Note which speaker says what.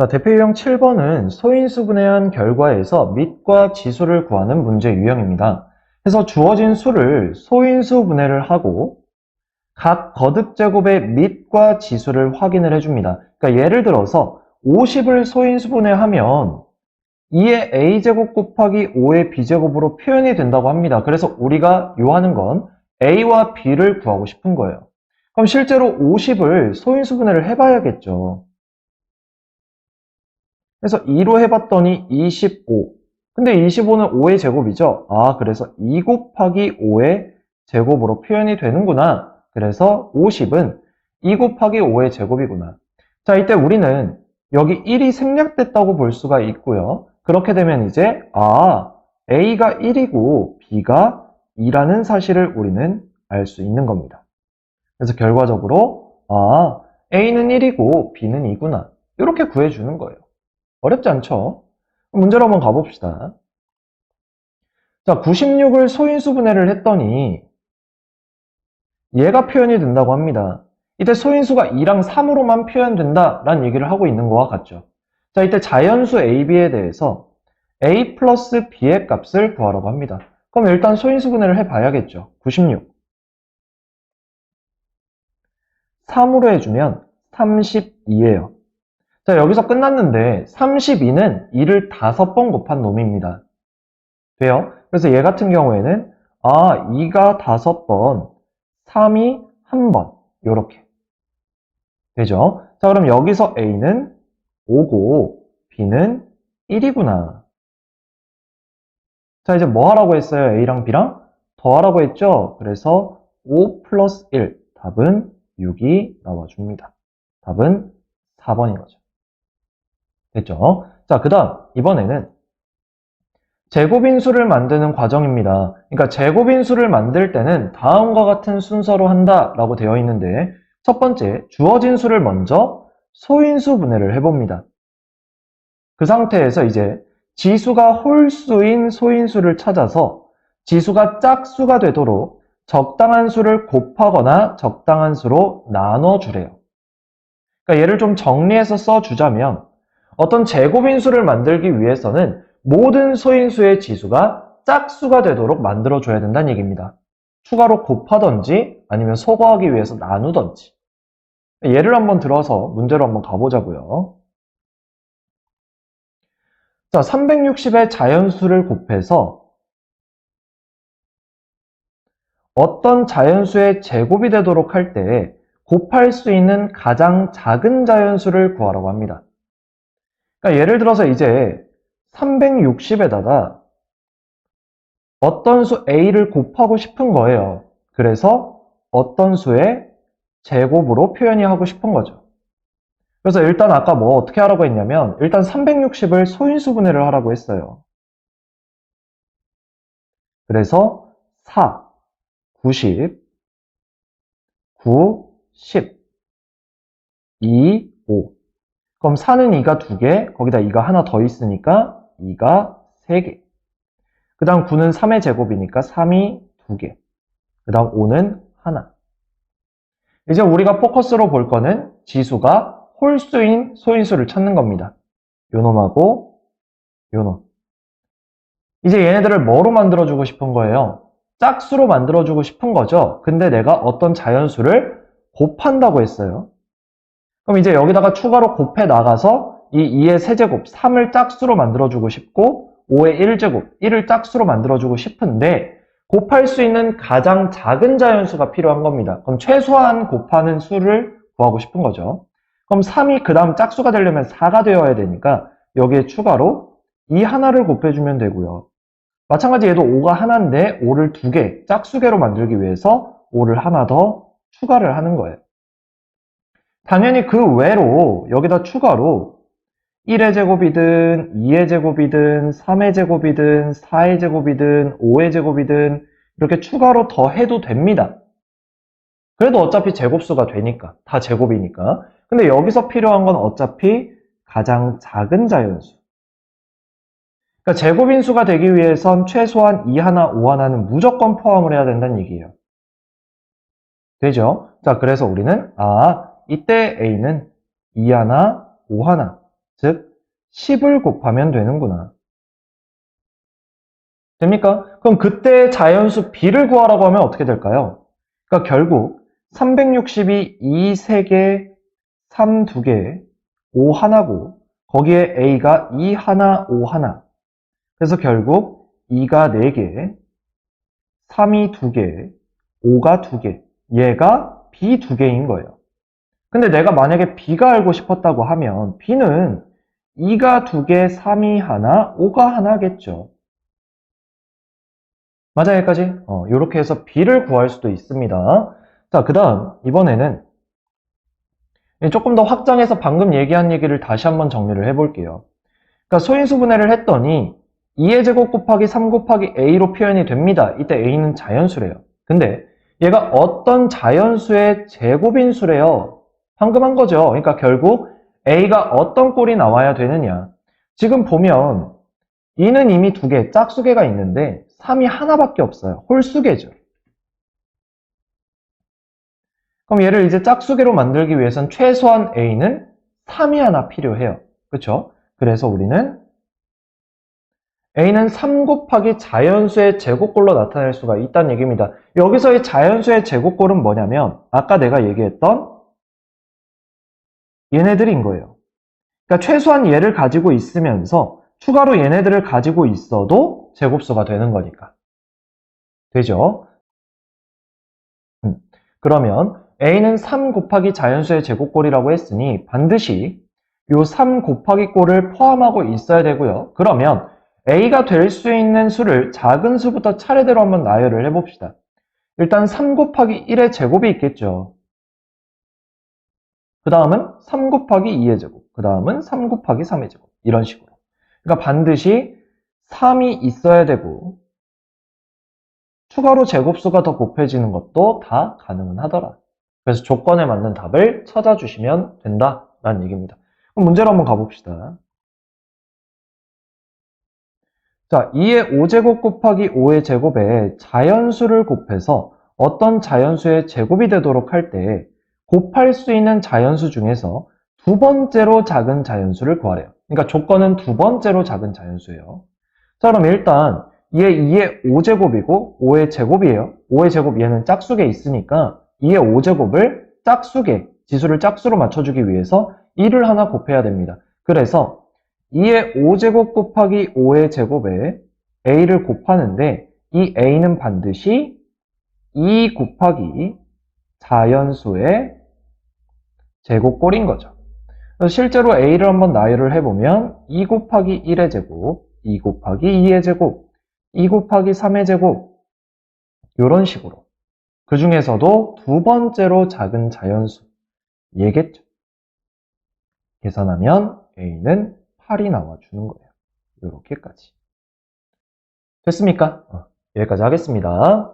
Speaker 1: 자, 대표 유형 7번은 소인수분해한 결과에서 밑과 지수를 구하는 문제 유형입니다. 그래서 주어진 수를 소인수분해를 하고 각 거듭제곱의 밑과 지수를 확인을 해줍니다. 그러니까 예를 들어서 50을 소인수분해하면 2의 a제곱 곱하기 5의 b제곱으로 표현이 된다고 합니다. 그래서 우리가 요하는 건 a와 b를 구하고 싶은 거예요. 그럼 실제로 50을 소인수분해를 해봐야겠죠. 그래서 2로 해봤더니 25. 근데 25는 5의 제곱이죠. 아, 그래서 2 곱하기 5의 제곱으로 표현이 되는구나. 그래서 50은 2 곱하기 5의 제곱이구나. 자, 이때 우리는 여기 1이 생략됐다고 볼 수가 있고요. 그렇게 되면 이제 A가 1이고 B가 2라는 사실을 우리는 알 수 있는 겁니다. 그래서 결과적으로 A는 1이고 B는 2구나. 이렇게 구해주는 거예요. 어렵지 않죠? 문제로 한번 가봅시다. 자, 96을 소인수분해를 했더니 얘가 표현이 된다고 합니다. 이때 소인수가 2랑 3으로만 표현된다라는 얘기를 하고 있는 거와 같죠. 자, 이때 자연수 A, B에 대해서 A 플러스 B의 값을 구하라고 합니다. 그럼 일단 소인수분해를 해봐야겠죠. 96. 3으로 해주면 32예요. 자, 여기서 끝났는데 32는 2를 5번 곱한 놈입니다. 돼요? 그래서 얘 같은 경우에는 2가 5번, 3이 1번 요렇게 되죠? 자, 그럼 여기서 A는 5고 B는 1이구나. 자, 이제 뭐 하라고 했어요? A랑 B랑? 더하라고 했죠? 그래서 5 플러스 1, 답은 6이 나와줍니다. 답은 4번인 거죠. 됐죠? 자, 그 다음 이번에는 제곱인수를 만드는 과정입니다. 그러니까 제곱인수를 만들 때는 다음과 같은 순서로 한다라고 되어 있는데 첫 번째, 주어진 수를 먼저 소인수 분해를 해봅니다. 그 상태에서 이제 지수가 홀수인 소인수를 찾아서 지수가 짝수가 되도록 적당한 수를 곱하거나 적당한 수로 나눠주래요. 그러니까 얘를 좀 정리해서 써주자면 어떤 제곱인수를 만들기 위해서는 모든 소인수의 지수가 짝수가 되도록 만들어줘야 된다는 얘기입니다. 추가로 곱하던지 아니면 소거하기 위해서 나누던지. 예를 한번 들어서 문제로 한번 가보자고요. 자, 360의 자연수를 곱해서 어떤 자연수의 제곱이 되도록 할 때 곱할 수 있는 가장 작은 자연수를 구하라고 합니다. 그러니까 예를 들어서 이제 360에다가 어떤 수 A를 곱하고 싶은 거예요. 그래서 어떤 수의 제곱으로 표현이 하고 싶은 거죠. 그래서 일단 아까 뭐 어떻게 하라고 했냐면 일단 360을 소인수분해를 하라고 했어요. 그래서 4, 90, 9, 10, 2, 5. 그럼 4는 2가 2개, 거기다 2가 하나 더 있으니까 2가 3개. 그 다음 9는 3의 제곱이니까 3이 2개. 그 다음 5는 하나. 이제 우리가 포커스로 볼 거는 지수가 홀수인 소인수를 찾는 겁니다. 요 놈하고 요 놈. 이제 얘네들을 뭐로 만들어주고 싶은 거예요? 짝수로 만들어주고 싶은 거죠. 근데 내가 어떤 자연수를 곱한다고 했어요. 그럼 이제 여기다가 추가로 곱해 나가서 이 2의 세제곱, 3을 짝수로 만들어주고 싶고 5의 1제곱, 1을 짝수로 만들어주고 싶은데 곱할 수 있는 가장 작은 자연수가 필요한 겁니다. 그럼 최소한 곱하는 수를 구하고 싶은 거죠. 그럼 3이 그 다음 짝수가 되려면 4가 되어야 되니까 여기에 추가로 이 하나를 곱해주면 되고요. 마찬가지 얘도 5가 하나인데 5를 2개, 짝수개로 만들기 위해서 5를 하나 더 추가를 하는 거예요. 당연히 그 외로 여기다 추가로 1의 제곱이든 2의 제곱이든 3의 제곱이든 4의 제곱이든 5의 제곱이든 이렇게 추가로 더 해도 됩니다. 그래도 어차피 제곱수가 되니까, 다 제곱이니까. 근데 여기서 필요한 건 어차피 가장 작은 자연수. 그러니까 제곱인수가 되기 위해선 최소한 2 하나, 5 하나는 무조건 포함을 해야 된다는 얘기예요. 되죠? 자, 그래서 우리는 이때 A는 2 하나, 5 하나. 즉 10을 곱하면 되는구나. 됩니까? 그럼 그때 자연수 b를 구하라고 하면 어떻게 될까요? 그러니까 결국 360이 2 3개, 3 2개, 5 하나고 거기에 a가 2 하나, 5 하나. 그래서 결국 2가 4개, 3이 2개, 5가 2개. 얘가 b 2개인 거예요. 근데 내가 만약에 b가 알고 싶었다고 하면 b는 2가 2개, 3이 하나, 5가 하나겠죠. 맞아요, 여기까지? 이렇게 해서 b를 구할 수도 있습니다. 자, 그 다음 이번에는 조금 더 확장해서 방금 얘기한 얘기를 다시 한번 정리를 해볼게요. 그러니까 소인수분해를 했더니 2의 제곱 곱하기 3 곱하기 a로 표현이 됩니다. 이때 a는 자연수래요. 근데 얘가 어떤 자연수의 제곱인수래요? 방금 한 거죠. 그러니까 결국 a가 어떤 꼴이 나와야 되느냐. 지금 보면 2는 이미 2개, 짝수개가 있는데 3이 하나밖에 없어요. 홀수개죠. 그럼 얘를 이제 짝수개로 만들기 위해선 최소한 a는 3이 하나 필요해요. 그렇죠? 그래서 우리는 a는 3 곱하기 자연수의 제곱꼴로 나타낼 수가 있다는 얘기입니다. 여기서의 자연수의 제곱꼴은 뭐냐면 아까 내가 얘기했던 얘네들인 거예요. 그러니까 최소한 얘를 가지고 있으면서 추가로 얘네들을 가지고 있어도 제곱수가 되는 거니까. 되죠? 그러면 a는 3 곱하기 자연수의 제곱꼴이라고 했으니 반드시 이 3 곱하기 꼴을 포함하고 있어야 되고요. 그러면 a가 될 수 있는 수를 작은 수부터 차례대로 한번 나열을 해봅시다. 일단 3 곱하기 1의 제곱이 있겠죠. 그 다음은 3 곱하기 2의 제곱, 그 다음은 3 곱하기 3의 제곱, 이런 식으로. 그러니까 반드시 3이 있어야 되고 추가로 제곱수가 더 곱해지는 것도 다 가능은 하더라. 그래서 조건에 맞는 답을 찾아주시면 된다라는 얘기입니다. 그럼 문제로 한번 가봅시다. 자, 2의 5제곱 곱하기 5의 제곱에 자연수를 곱해서 어떤 자연수의 제곱이 되도록 할 때 곱할 수 있는 자연수 중에서 두 번째로 작은 자연수를 구하래요. 그러니까 조건은 두 번째로 작은 자연수예요. 자, 그럼 일단 얘 2의 5제곱이고 5의 제곱이에요. 5의 제곱 얘는 짝수에 있으니까 2의 5제곱을 짝수계, 지수를 짝수로 맞춰주기 위해서 2를 하나 곱해야 됩니다. 그래서 2의 5제곱 곱하기 5의 제곱에 a를 곱하는데 이 a는 반드시 2 곱하기 자연수의 제곱꼴인 거죠. 그래서 실제로 a를 한번 나열을 해보면 2 곱하기 1의 제곱, 2 곱하기 2의 제곱, 2 곱하기 3의 제곱 이런 식으로 그 중에서도 두 번째로 작은 자연수 얘겠죠. 계산하면 a는 8이 나와주는 거예요. 이렇게까지 됐습니까? 여기까지 하겠습니다.